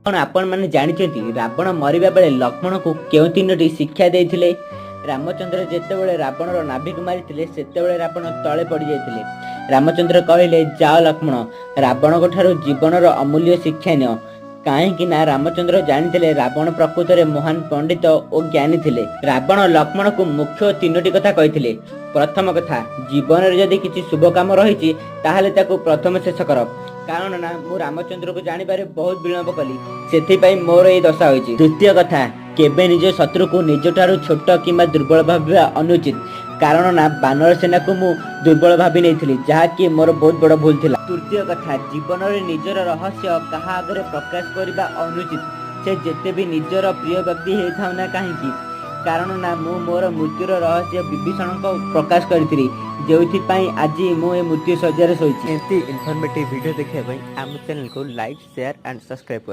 कौन आपण मैंने जानते रावण मरिबा बेले लक्ष्मण को केउ तीनोटी शिक्षा देथिले। रामचंद्र जेतेबेले रावणर नाभि को मारिथिले सेतेबेले रावण तळे पड़ी जाइथिले। रामचंद्र कहले जाओ लक्ष्मण रावण को ठारो जीवनर अमूल्य शिक्षा नियो। कहीं ना रामचंद्र जानिथिले रावण प्रकृत में महान पंडित और ज्ञानी थिले। रावण लक्ष्मण को मुख्य तीनोटी कथा कहिथिले। प्रथम कथा जीवन में जदि किसी शुभ काम रही ताहले ताकू प्रथम शेष कर, कारण ना मु रामचंद्र को जानिबारे बहुत विलंब कली सेथिपाई मोर ए दशा होइछि। द्वितीय कथा केबे निज शत्रु को निज ठारू छोट किंबा दुर्बल भाबिबा अनुचित, कारण ना बानर सेना को मु दुर्बल भाबी नैथिली जहाँकि मोर बहुत बड़ भूल थिला। तृतीय कथा जीवन में निजर रहस्य कहा आगे प्रकाश करने अनुचित, से जेते भी निजर प्रिय व्यक्ति होता ना कहीं, कारण ना मु मोर मृत्युर रहस्य विभीषण को प्रकाश करी जो आज मु मृत्यु सज्जार शोची। एमती इनफॉर्मेटिव वीडियो देखा आम चैनल को लाइक शेयर एंड सब्सक्राइब करें।